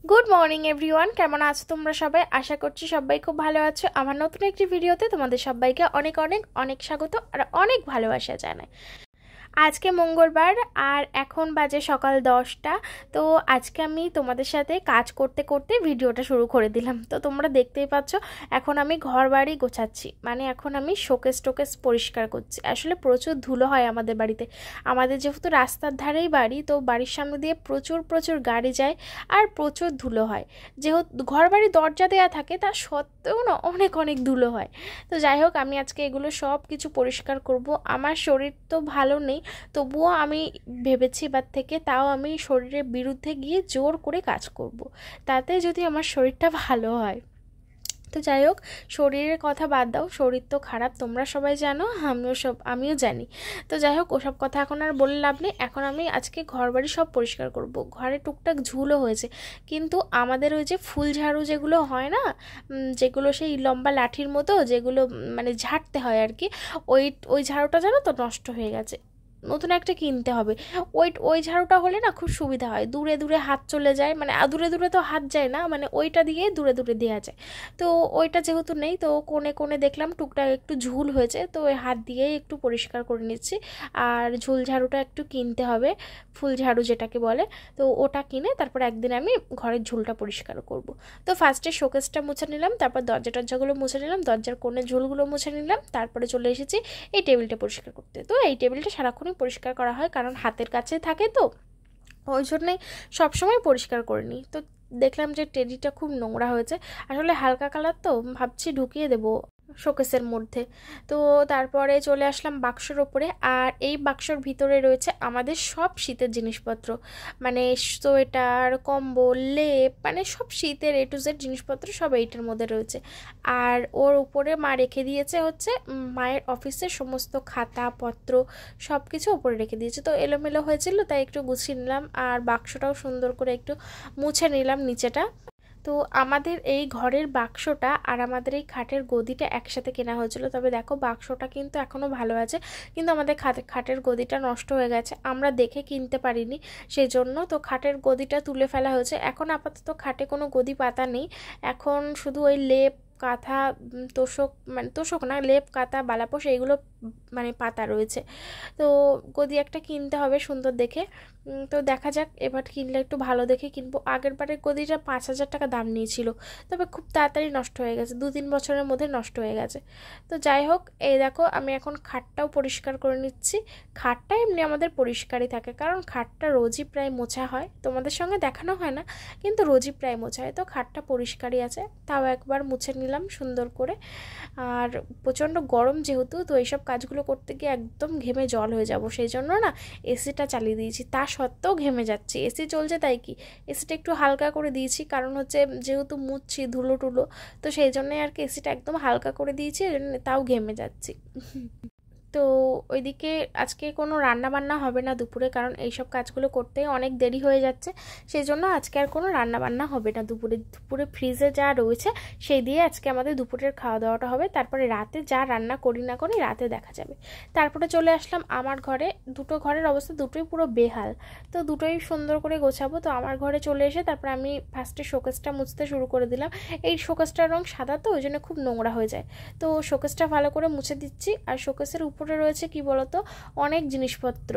Good morning everyone, কেমন আছো তোমরা সবাই? আশা করছি সবাই খুব ভালো আছো। আমার নতুন একটি ভিডিওতে তোমাদের সবাইকে অনেক অনেক অনেক স্বাগত আর অনেক ভালোবাসা জানাই। আজকে মঙ্গলবার আর এখন বাজে সকাল 10টা। তো আজকে আমি তোমাদের সাথে কাজ করতে করতে ভিডিওটা শুরু করে দিলাম। তো তোমরা দেখতেই পাচ্ছ এখন আমি ঘর বাড়ি গোছাচ্ছি, মানে এখন আমি শোকেস টোকেস পরিষ্কার করছি। আসলে প্রচুর ধুলো হয় আমাদের বাড়িতে। আমাদের যেহেতু রাস্তার ধারেই বাড়ি, তো বাড়ির সামনে দিয়ে প্রচুর প্রচুর গাড়ি যায় আর প্রচুর ধুলো হয়। যেহেতু ঘর বাড়ি দরজা দেওয়া থাকে তা সত্ত্বেও না অনেক অনেক ধুলো হয়। তো যাই হোক, আমি আজকে এগুলো সব কিছু পরিষ্কার করব। আমার শরীর তো ভালো নেই, তবুও আমি ভেবেছি এবার থেকে তাও আমি শরীরের বিরুদ্ধে গিয়ে জোর করে কাজ করব, তাতে যদি আমার শরীরটা ভালো হয়। তো যাই হোক, শরীরের কথা বাদ দাও, শরীর তো খারাপ তোমরা সবাই জানো, আমিও জানি। তো যাই হোক, ওসব কথা এখন আর বলে লাভ নেই। এখন আমি আজকে ঘর বাড়ি সব পরিষ্কার করব। ঘরে টুকটাক ঝুলও হয়েছে, কিন্তু আমাদের ওই যে ফুল ঝাড়ু যেগুলো হয় না, যেগুলো সেই লম্বা লাঠির মতো, যেগুলো মানে ঝাড়তে হয় আর কি, ওই ওই ঝাড়ুটা জানো তো নষ্ট হয়ে গেছে, নতুন একটা কিনতে হবে। ওই ঝাড়ুটা হলে না খুব সুবিধা হয়, দূরে দূরে হাত চলে যায়, মানে দূরে দূরে তো হাত যায় না, মানে ওইটা দিয়ে দূরে দূরে দেওয়া যায়। তো ওইটা যেহেতু নেই, তো কোণে কোণে দেখলাম টুকটাক একটু ঝুল হয়েছে, তো ওই হাত দিয়েই একটু পরিষ্কার করে নিচ্ছি। আর ঝুল ঝাড়ুটা একটু কিনতে হবে, ফুল ঝাড়ু যেটাকে বলে। তো ওটা কিনে তারপর একদিন আমি ঘরের ঝুলটা পরিষ্কার করব। তো ফার্স্টে শোকেসটা মুছে নিলাম, তারপর দরজা টরজাগুলো মুছে নিলাম, দরজার কোণে ঝুলগুলো মুছে নিলাম, তারপরে চলে এসেছি এই টেবিলটা পরিষ্কার করতে। তো এই টেবিলটা সারাক্ষণই পরিষ্কার করা হয়, কারণ হাতের কাছে থাকে, তো ওই জন্যই সবসময় পরিষ্কার করে নিই। তো দেখলাম যে টেডিটা খুব নোংরা হয়েছে, আসলে হালকা কালার তো ভাবছি ঢুকিয়ে দেবো শোকেসের মধ্যে। তো তারপরে চলে আসলাম বাক্সর ওপরে, আর এই বাক্সর ভিতরে রয়েছে আমাদের সব শীতের জিনিসপত্র, মানে সোয়েটার, কম্বল, লেপ, মানে সব শীতের A to Z জিনিসপত্র সব এইটার মধ্যে রয়েছে। আর ওর উপরে মা রেখে দিয়েছে হচ্ছে মায়ের অফিসের সমস্ত খাতা পত্র, সব কিছু ওপরে রেখে দিয়েছে। তো এলোমেলো হয়েছিল, তাই একটু গুছিয়ে নিলাম, আর বাক্সটাও সুন্দর করে একটু মুছে নিলাম নিচেটা। তো আমাদের এই ঘরের বাক্সটা আর আমাদের এই খাটের গদিটা একসাথে কেনা হয়েছিল, তবে দেখো বাক্সটা কিন্তু এখনও ভালো আছে, কিন্তু আমাদের খাটের গদিটা নষ্ট হয়ে গেছে, আমরা দেখে কিনতে পারিনি, সেই জন্য তো খাটের গদিটা তুলে ফেলা হয়েছে। এখন আপাতত খাটে কোনো গদি পাতা নেই, এখন শুধু ওই লেপ কাঁথা, তোষক, মানে তোষক না, লেপ কাঁথা বালাপোষ এইগুলো মানে পাতা রয়েছে। তো গদি একটা কিনতে হবে সুন্দর দেখে। তো দেখা যাক, এবার কিনলে একটু ভালো দেখে কিনবো। আগের বারের গদিটা 5,000 টাকা দাম নিয়েছিল, তবে খুব তাড়াতাড়ি নষ্ট হয়ে গেছে, 2-3 বছরের মধ্যে নষ্ট হয়ে গেছে। তো যাই হোক, এই দেখো আমি এখন খাটটাও পরিষ্কার করে নিচ্ছি। খাটটা এমনি আমাদের পরিষ্কারই থাকে, কারণ খাটটা রোজই প্রায় মোছা হয়, তোমাদের সঙ্গে দেখানো হয় না, কিন্তু রোজই প্রায় মোছা হয়। তো খাটটা পরিষ্কারই আছে, তাও একবার মুছে নিলাম সুন্দর করে। আর প্রচণ্ড গরম যেহেতু, তো এইসব কাজগুলো করতে গিয়ে একদম ঘেমে জল হয়ে যাব, সেই জন্য না এসিটা চালিয়ে দিয়েছি, তা সত্ত্বেও ঘেমে যাচ্ছি। এসি চলছে তাই কি, এসিটা একটু হালকা করে দিয়েছি, কারণ হচ্ছে যেহেতু মুছছি ধুলো টুলো, তো সেই জন্যই আর কি এসিটা একদম হালকা করে দিয়েছি, তাও ঘেমে যাচ্ছি। তো ওইদিকে আজকে কোনো রান্না বান্না হবে না দুপুরে, কারণ এইসব কাজগুলো করতে অনেক দেরি হয়ে যাচ্ছে, সেই জন্য আজকে আর কোনো রান্না বান্না হবে না দুপুরে। দুপুরে ফ্রিজে যা রয়েছে সেই দিয়ে আজকে আমাদের দুপুরের খাওয়া দাওয়াটা হবে, তারপরে রাতে যা রান্না করি না করি রাতে দেখা যাবে। তারপরে চলে আসলাম আমার ঘরে। দুটো ঘরের অবস্থা দুটোই পুরো বেহাল, তো দুটোই সুন্দর করে গোছাবো। তো আমার ঘরে চলে এসে তারপর আমি ফার্স্টে শোকেসটা মুছতে শুরু করে দিলাম। এই শোকেসটার রং সাদা, তো ওই জন্য খুব নোংরা হয়ে যায়, তো শোকেসটা ভালো করে মুছে দিচ্ছি। আর শোকেসের উপরে রয়েছে কি বলতো, অনেক জিনিসপত্র,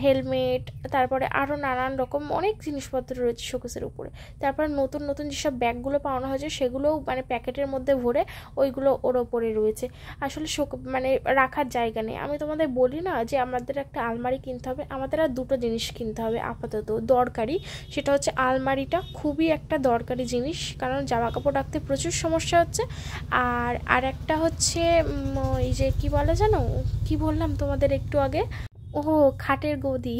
হেলমেট, তারপরে আরও নানান রকম অনেক জিনিসপত্র রয়েছে শোকেসের উপরে। তারপর নতুন নতুন যেসব ব্যাগগুলো পাওয়ানো হয়েছে সেগুলোও মানে প্যাকেটের মধ্যে ভরে ওইগুলো ওর ওপরে রয়েছে। আসলে মানে রাখার জায়গা নেই। আমি তোমাদের বলি না যে আমাদের একটা আলমারি কিনতে হবে, আমাদের আর দুটো জিনিস কিনতে হবে আপাতত দরকারি, সেটা হচ্ছে আলমারিটা খুবই একটা দরকারি জিনিস, কারণ জামা কাপড় রাখতে প্রচুর সমস্যা হচ্ছে। আর একটা হচ্ছে এই যে কি বলে জানো, কি বললাম তোমাদের একটু আগে, ও খাটের গদি,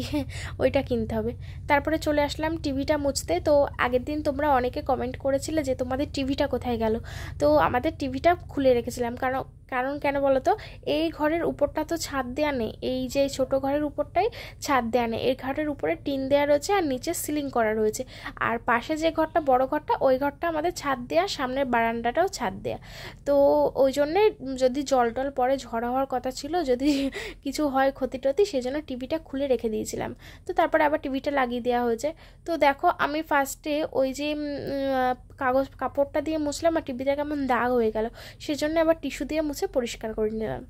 ওইটা কিনতে হবে। তারপরে চলে আসলাম টিভিটা মুছতে। তো আগের দিন তোমরা অনেকে কমেন্ট করেছিলে যে তোমাদের টিভিটা কোথায় গেল, তো আমাদের টিভিটা খুলে রেখেছিলাম, কারণ কারণ কেন বলো তো, এই ঘরের উপরটা তো ছাদ দেওয়া নেই, এই যে ছোট ঘরের উপরটাই ছাদ দেওয়া নেই, এই ঘরের উপরে টিন দেওয়া রয়েছে আর নিচে সিলিং করা রয়েছে। আর পাশে যে ঘরটা, বড় ঘরটা, ওই ঘরটা আমাদের ছাদ দেওয়া, সামনের বারান্দাটাও ছাদ দেওয়া। তো ওই জন্যে যদি জল টল পরে, ঝড় হওয়ার কথা ছিল, যদি কিছু হয় ক্ষতি টতি, সেই জন্য টিভিটা খুলে রেখে দিয়েছিলাম। তো তারপরে আবার টিভিটা লাগিয়ে দেওয়া হয়েছে। তো দেখো আমি ফার্স্টে ওই যে কাপড়টা দিয়ে মুছলাম আর টিভিটা কেমন দাগ হয়ে গেল, সেজন্য আবার টিস্যু দিয়ে মুছে পরিষ্কার করে নিলাম।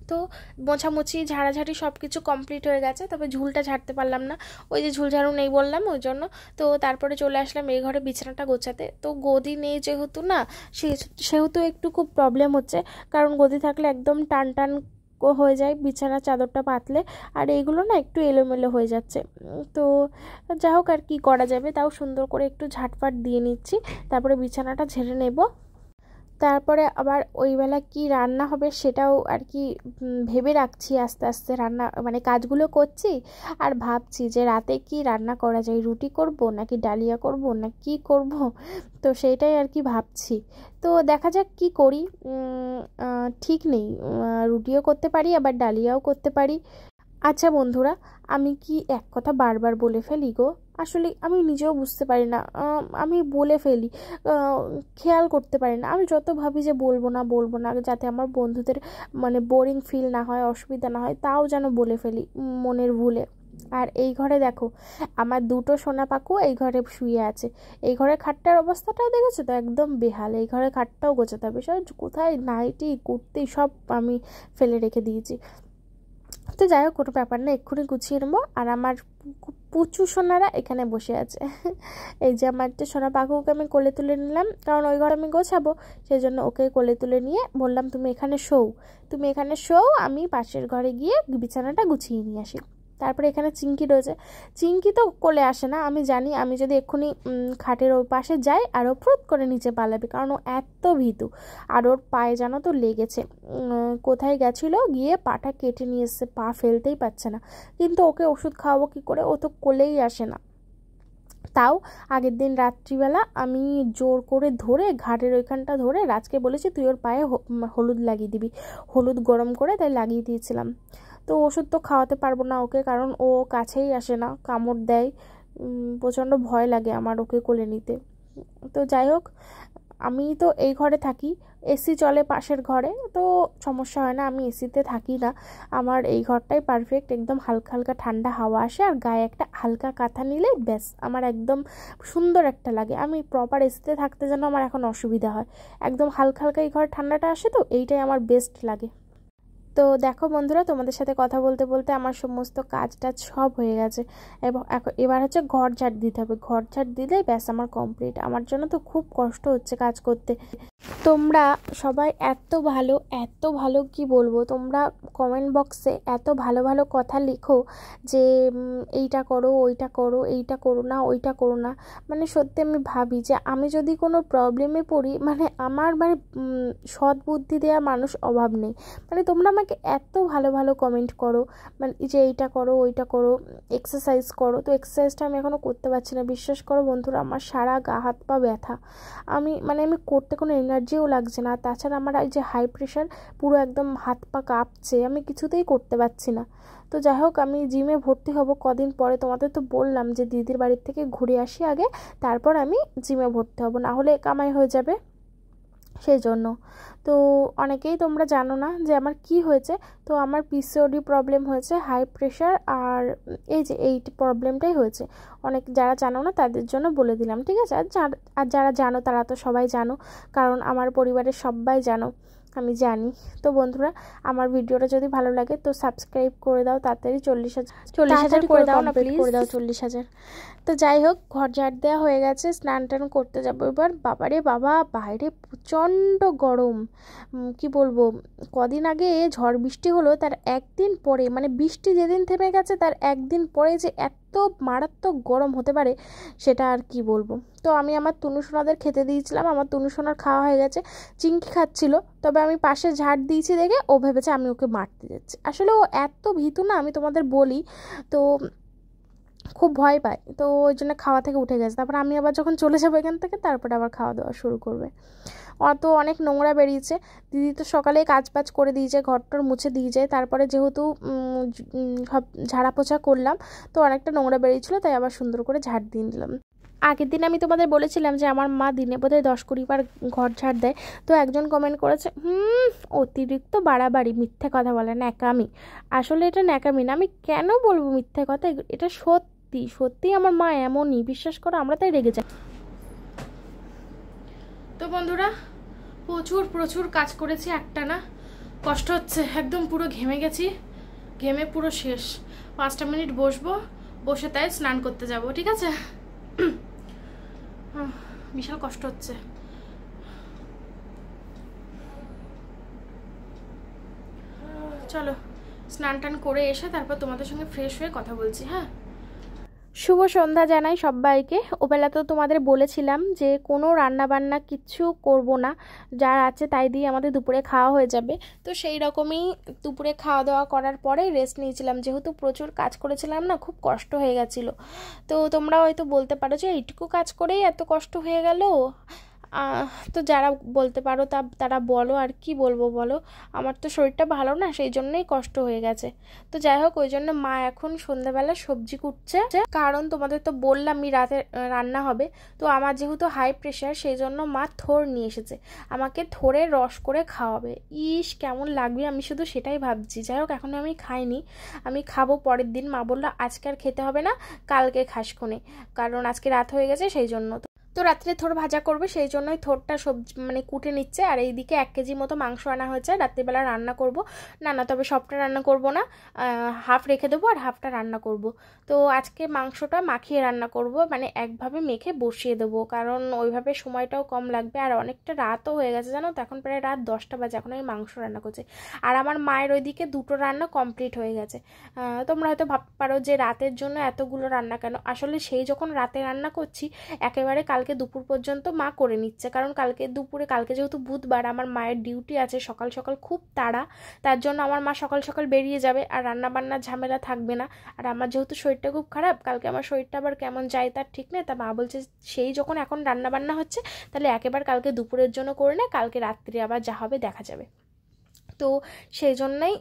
তো মোছামুছি ঝাড়াঝাড়ি সব কিছু কমপ্লিট হয়ে গেছে, তবে ঝুলটা ঝাড়তে পারলাম না, ওই যে ঝুল ঝাড়ু নেই বললাম ওই জন্য। তো তারপরে চলে আসলাম এই ঘরে বিছানাটা গোছাতে। তো গদি নেই যেহেতু না, সেহেতু একটু খুব প্রবলেম হচ্ছে, কারণ গদি থাকলে একদম টান টান হয়ে যায় বিছানা চাদরটা পাতলে, আর এইগুলো না একটু এলোমেলো হয়ে যাচ্ছে। তো যা হোক, আর কি করা যাবে, তাও সুন্দর করে একটু ঝাটপাট দিয়ে নিচ্ছি, তারপরে বিছানাটা ঝেড়ে নেব। তারপরে আবার ওই বেলা কি রান্না হবে সেটাও আর কি ভেবে রাখছি, আস্তে আস্তে রান্না মানে কাজগুলো করছি আর ভাবছি যে রাতে কি রান্না করা যায়, রুটি করব নাকি ডালিয়া করব না কি করব, তো সেইটাই আর কি ভাবছি। তো দেখা যাক কি করি, ঠিক নেই, রুটিও করতে পারি আবার ডালিয়াও করতে পারি। আচ্ছা বন্ধুরা, আমি কি এক কথা বারবার বলে ফেলি গো? আসলে আমি নিজেও বুঝতে পারি না, আমি বলে ফেলি, খেয়াল করতে পারি না। আমি যত ভাবি যে বলবো না যাতে আমার বন্ধুদের মানে বোরিং ফিল না হয়, অসুবিধা না হয়, তাও যেন বলে ফেলি মনের ভুলে। আর এই ঘরে দেখো আমার দুটো সোনা পাখু এই ঘরে শুয়ে আছে। এই ঘরে খাটটার অবস্থাটাও দেখেছো তো, একদম বেহাল। এই ঘরে খাটটাও গোছাতে হবে, সব কোথায় নাইটি কুর্তি সব আমি ফেলে রেখে দিয়েছি। তো যাই হোক, কোনো ব্যাপার না, এক্ষুনি গুছিয়ে নেবো। আর আমার পুচু সোনারা এখানে বসে আছে। এই যে আমার যে সোনা পাখুকে আমি কোলে তুলে নিলাম, কারণ ওই ঘর আমি গোছাবো, সেই জন্য ওকে কোলে তুলে নিয়ে বললাম তুমি এখানে শোও, আমি পাশের ঘরে গিয়ে বিছানাটা গুছিয়ে নিয়ে আসি। তারপরে এখানে চিংকি রয়েছে, চিংকি তো কোলে আসে না, আমি জানি আমি যদি এক্ষুনি খাটের ওই পাশে যাই আর ও ফুট করে নিচে পালাবে, কারণ ও এত ভীতু। আর ওর পায়ে জানো তো লেগেছে, কোথায় গেছিলো গিয়ে পাটা কেটে নিয়ে এসছে, পা ফেলতেই পারছে না। কিন্তু ওকে ওষুধ খাওয়াবো কী করে, ও তো কোলেই আসে না। তাও আগের দিন রাত্রিবেলা আমি জোর করে ধরে ঘাটের ওইখানটা ধরে রাজকে বলেছি তুই ওর পায়ে হলুদ লাগিয়ে দিবি, হলুদ গরম করে তাই লাগিয়ে দিয়েছিলাম। তো ওষুধ তো খাওয়াতে পারবো না ওকে, কারণ ও কাছেই আসে না, কামড় দেয়, প্রচণ্ড ভয় লাগে আমার ওকে কোলে নিতে। তো যাই হোক, আমি তো এই ঘরে থাকি, এসি চলে পাশের ঘরে, তো সমস্যা হয় না, আমি এসিতে থাকি না। আমার এই ঘরটাই পারফেক্ট, একদম হালকা হালকা ঠান্ডা হাওয়া আসে, আর গায়ে একটা হালকা কাঁথা নিলেই ব্যাস আমার একদম সুন্দর একটা লাগে। আমি প্রপার এসিতে থাকতে যেন আমার এখন অসুবিধা হয়, একদম হালকা হালকা এই ঘরে ঠান্ডাটা আসে, তো এইটাই আমার বেস্ট লাগে। তো দেখো বন্ধুরা, তোমাদের সাথে কথা বলতে বলতে আমার সমস্ত কাজ টাজ সব হয়ে গেছে, এবং এবার হচ্ছে ঘর ঝাড় দিতে হবে, ঘর ঝাড় দিলেই ব্যাস আমার কমপ্লিট। আমার জন্য তো খুব কষ্ট হচ্ছে কাজ করতে। তোমরা সবাই এত ভালো কি বলবো, তোমরা কমেন্ট বক্সে এত ভালো ভালো কথা লেখো যে এইটা করো ওইটা করো, এইটা করো না ওইটা করো না। মানে সত্যি আমি ভাবি যে আমি যদি কোনো প্রবলেমে পড়ি, মানে আমার মানে সৎ বুদ্ধি দেওয়া মানুষ অভাব নেই। মানে তোমরা আমাকে এত ভালো কমেন্ট করো, মানে যে এইটা করো ওইটা করো, এক্সারসাইজ করো। তো এক্সারসাইজটা আমি এখনও করতে পারছি না, বিশ্বাস করো বন্ধুরা, আমার সারা গা হাত পা ব্যথা, আমি করতে কোনো এনার্জিও লাগছে না। তাছাড়া আমার এই যে হাই প্রেশার, পুরো একদম হাত পা কাঁপছে, আমি কিছুতেই করতে পারছি না। তো যাই হোক, আমি জিমে ভর্তি হব কদিন পরে, তোমাদের তো বললাম যে দিদির বাড়ির থেকে ঘুরে আসি আগে, তারপর আমি জিমে ভর্তি হব, না হলে কামাই হয়ে যাবে, সেই জন্য। তো অনেকেই তোমরা জানো না যে আমার কি হয়েছে। তো আমার পিসিওডি প্রবলেম হয়েছে, হাই প্রেশার, আর এই যে এই প্রবলেমটাই হয়েছে। অনেক যারা জানো না তাদের জন্য বলে দিলাম, ঠিক আছে? আর যারা জানো তারা তো সবাই জানো, কারণ আমার পরিবারের সবাই জানো, আমি জানি। তো বন্ধুরা, আমার ভিডিওটা যদি ভালো লাগে তো সাবস্ক্রাইব করে দাও, তাড়াতাড়ি 40,000 করে দাও না প্লিজ, করে দাও 40,000। তো যাই হোক, ঘর ঝাড় দেওয়া হয়ে গেছে, স্নান টান করতে যাবো এবার। বাবারে বাবা, বাইরে প্রচণ্ড গরম, কি বলবো। কদিন আগে ঝড় বৃষ্টি হলো, তার একদিন পরে, মানে বৃষ্টি যেদিন থেমে গেছে তার একদিন পরে যে এত মারাত্মক গরম হতে পারে সেটা আর কি বলবো। তো আমি আমার তনুসোনাদের খেতে দিয়েছিলাম, আমার তনুসোনার খাওয়া হয়ে গেছে, চিংকি খাচ্ছিল, তবে আমি পাশে ঝাড় দিয়েছি দেখে ও ভেবেছে আমি ওকে মারতে যাচ্ছি। আসলে ও এত ভীতু না, আমি তোমাদের বলি। তো খুব ভয় পায়, তো ওই জন্য খাওয়া থেকে উঠে গেছে। তারপর আমি আবার যখন চলে যাবো এখান থেকে তারপরে আবার খাওয়া দাওয়া শুরু করবে। তো অনেক নোংরা বেরিয়েছে। দিদি তো সকালেই কাজ বাজ করে দিয়েছে, ঘরটর মুছে দিয়ে যায়। তারপরে যেহেতু সব ঝাড়া পোছা করলাম তো অনেকটা নোংরা বেরিয়েছিলো, তাই আবার সুন্দর করে ঝাড় দিয়ে দিলাম। আগের দিন আমি তোমাদের বলেছিলাম যে আমার মা দিনে বোধহয় 10-20 বার ঘর ঝাড় দেয়। তো একজন কমেন্ট করেছে অতিরিক্ত বাড়াবাড়ি, মিথ্যে কথা বলে, ন্যাকামি। আসলে এটা ন্যাকামি না, আমি কেন বলবো মিথ্যে কথা, এটা সত্যি সত্যি আমার মা এমনই, বিশ্বাস করো, আমরা তাই রেগে যাই। তো বন্ধুরা প্রচুর প্রচুর কাজ করেছি, একটা না, কষ্ট হচ্ছে, একদম পুরো ঘেমে গেছি, ঘেমে পুরো শেষ। 5টা মিনিট বসবো, বসে তাই স্নান করতে যাব, ঠিক আছে? বিশাল কষ্ট হচ্ছে। চলো স্নান টান করে এসে তারপর তোমাদের সঙ্গে ফ্রেশ হয়ে কথা বলছি। হ্যাঁ, শুভ সন্ধ্যা জানাই সবাইকে। ওবেলা তো তোমাদের বলেছিলাম যে কোনো রান্না বান্না কিচ্ছু করব না, যা আছে তাই দিয়ে আমাদের দুপুরে খাওয়া হয়ে যাবে। তো সেই রকমই দুপুরে খাওয়া দাওয়া করার পরে রেস্ট নিয়েছিলাম, যেহেতু প্রচুর কাজ করেছিলাম না, খুব কষ্ট হয়ে গেছিলো। তো তোমরা হয়তো বলতে পারো যে এইটুকু কাজ করেই এত কষ্ট হয়ে গেল। তো যারা বলতে পারো তারা বলো, আর কি বলবো বলো, আমার তো শরীরটা ভালো না, সেই জন্যই কষ্ট হয়ে গেছে। তো যাই হোক, ওই জন্য মা এখন সন্ধ্যাবেলা সবজি কুটছে, কারণ তোমাদের তো বললামই রাতে রান্না হবে। তো আমার যেহেতু হাই প্রেশার, সেই জন্য মা থোড় নিয়ে এসেছে, আমাকে থোড়ের রস করে খাওয়াবে। ইস কেমন লাগবে, আমি শুধু সেটাই ভাবছি। যাই হোক, এখনো আমি খাইনি, আমি খাবো পরের দিন। মা বললো আজকে আর খেতে হবে না, কালকে খাস খনে, কারণ আজকে রাত হয়ে গেছে সেই জন্য। তো রাত্রে থোড় ভাজা করবে, সেই জন্যই থোড়টা সবজি মানে কুটে নিচ্ছে। আর এইদিকে 1 কেজি মতো মাংস আনা হয়েছে, রাত্রিবেলা রান্না করব। না তবে সবটা রান্না করব না, হাফ রেখে দেবো আর হাফটা রান্না করব। তো আজকে মাংসটা মাখিয়ে রান্না করব, মানে একভাবে মেখে বসিয়ে দেবো, কারণ ওইভাবে সময়টাও কম লাগবে। আর অনেকটা রাতও হয়ে গেছে জানো তো, এখন প্রায় রাত 10টা বাজে, এখন আমি মাংস রান্না করছি। আর আমার মায়ের ওইদিকে 2টো রান্না কমপ্লিট হয়ে গেছে। তোমরা হয়তো ভাবতে পারো যে রাতের জন্য এতগুলো রান্না কেন। আসলে সেই যখন রাতে রান্না করছি, একেবারে কালকে দুপুর পর্যন্ত মা করে নিচ্ছে, কারণ কালকে দুপুরে, কালকে যেহেতু বুধবার, আমার মায়ের ডিউটি আছে সকাল সকাল, খুব তাড়া, তার জন্য আমার মা সকাল সকাল বেরিয়ে যাবে, আর রান্না বান্নার ঝামেলা থাকবে না। আর আমার যেহেতু শরীরটা খুব খারাপ, কালকে আমার শরীরটা আবার কেমন যায় তার ঠিক নেই, তা মা বলছে সেই যখন এখন রান্না বান্না হচ্ছে, তাহলে একেবারে কালকে দুপুরের জন্য করে নে, কালকে রাত্রে আবার যা হবে দেখা যাবে। তো সেই জন্যই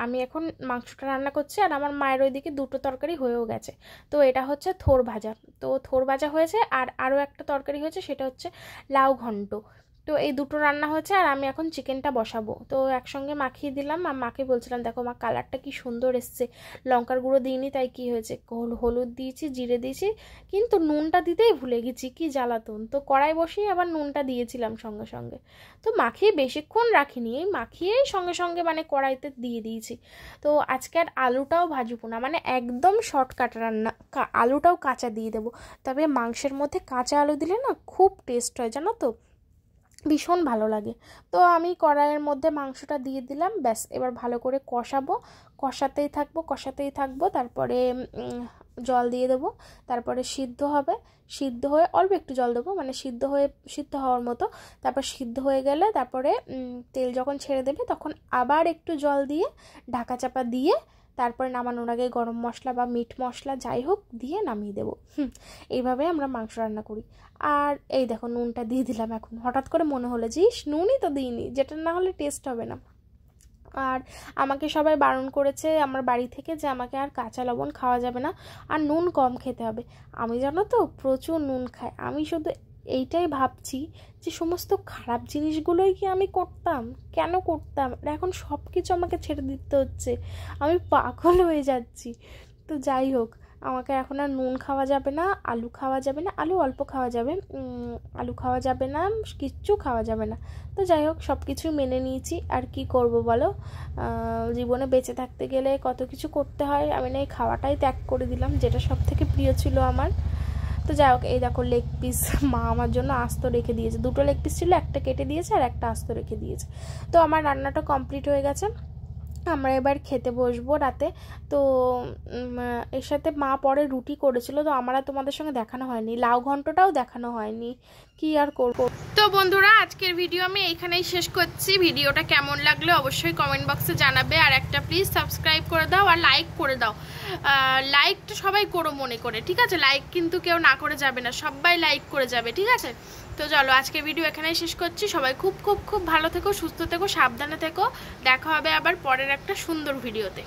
আমি এখন মাংসটা রান্না করছি। আর আমার মায়ের ওইদিকে 2টো তরকারি হয়েও গেছে। তো এটা হচ্ছে থোড় ভাজা, তো থোড় ভাজা হয়েছে, আর আরও একটা তরকারি হয়েছে, সেটা হচ্ছে লাউ ঘন্ট। তো এই 2টো রান্না হয়েছে, আর আমি এখন চিকেনটা বসাবো। তো একসঙ্গে মাখিয়ে দিলাম, আর মাকে বলছিলাম দেখো মা, কালারটা কি সুন্দর এসছে, লঙ্কার গুঁড়ো দিইনি, তাই কি হয়েছে, হলুদ দিয়েছি, জিরে দিয়েছি, কিন্তু নুনটা দিতেই ভুলে গেছি, কি জ্বালাতন। তো কড়াই বসিয়ে আবার নুনটা দিয়েছিলাম সঙ্গে সঙ্গে। তো মাখিয়ে বেশিক্ষণ রাখিনি, এই মাখিয়েই সঙ্গে সঙ্গে মানে কড়াইতে দিয়ে দিয়েছি। তো আজকে আর আলুটাও ভাজবো না, মানে একদম শর্টকাট রান্না, আলুটাও কাঁচা দিয়ে দেবো। তবে মাংসের মধ্যে কাঁচা আলু দিলে না খুব টেস্ট হয় জানো তো, ভীষণ ভালো লাগে। তো আমি কড়াইয়ের মধ্যে মাংসটা দিয়ে দিলাম, ব্যাস এবার ভালো করে কষাবো, কষাতেই থাকবো। তারপরে জল দিয়ে দেবো, তারপরে সিদ্ধ হবে, সিদ্ধ হয়ে অল্প একটু জল দেবো, মানে সিদ্ধ হওয়ার মতো। তারপর সিদ্ধ হয়ে গেলে তারপরে তেল যখন ছেড়ে দেবে, তখন আবার একটু জল দিয়ে ঢাকা চাপা দিয়ে, তারপরে নামানোর আগে গরম মশলা বা মিট মশলা যাই হোক দিয়ে নামিয়ে দেবো। এইভাবে আমরা মাংস রান্না করি। আর এই দেখো নুনটা দিয়ে দিলাম, এখন হঠাৎ করে মনে হলো যে নুনই তো দিইনি, যেটা না হলে টেস্ট হবে না। আর আমাকে সবাই বারণ করেছে আমার বাড়ি থেকে যে আমাকে আর কাঁচা লবণ খাওয়া যাবে না, আর নুন কম খেতে হবে। আমি জানো তো প্রচুর নুন খাই, আমি শুধু এইটাই ভাবছি যে সমস্ত খারাপ জিনিসগুলোই কি আমি করতাম, কেন করতাম, আর এখন সব কিছু আমাকে ছেড়ে দিতে হচ্ছে, আমি পাগল হয়ে যাচ্ছি। তো যাই হোক, আমাকে এখন আর নুন খাওয়া যাবে না, আলু খাওয়া যাবে না, আলু অল্প খাওয়া যাবে, আলু খাওয়া যাবে না, কিচ্ছু খাওয়া যাবে না। তো যাই হোক, সব কিছু মেনে নিয়েছি, আর কি করব বলো, জীবনে বেঁচে থাকতে গেলে কত কিছু করতে হয়। আমি না এই খাওয়াটাই ত্যাগ করে দিলাম, যেটা সব থেকে প্রিয় ছিল আমার। তো যাই হোক, এই দেখো লেগ পিস মা আমার জন্য আস্ত রেখে দিয়েছে, 2টো লেগ পিস ছিল, একটা কেটে দিয়েছে আর একটা আস্ত রেখে দিয়েছে। তো আমার রান্নাটা কমপ্লিট হয়ে গেছে, আমরা এবার খেতে বসবো রাতে। তো এর সাথে মা পরে রুটি করেছিল, তো আমার আর তোমাদের সঙ্গে দেখানো হয়নি, লাউ ঘন্টটাও দেখানো হয়নি, কি আর করবো। তো বন্ধুরা, আজকের ভিডিও আমি এইখানেই শেষ করছি। ভিডিওটা কেমন লাগলো অবশ্যই কমেন্ট বক্সে জানাবে, আর একটা প্লিজ সাবস্ক্রাইব করে দাও আর লাইক করে দাও। লাইকটা সবাই করো মনে করে, ঠিক আছে? লাইক কিন্তু কেউ না করে যাবে না, সবাই লাইক করে যাবে, ঠিক আছে? তো চলো আজকে ভিডিও এখানেই শেষ করছি। সবাই খুব খুব খুব ভালো থেকো, সুস্থ থেকো, সাবধানে থেকো। দেখা হবে আবার পরের একটা সুন্দর ভিডিওতে।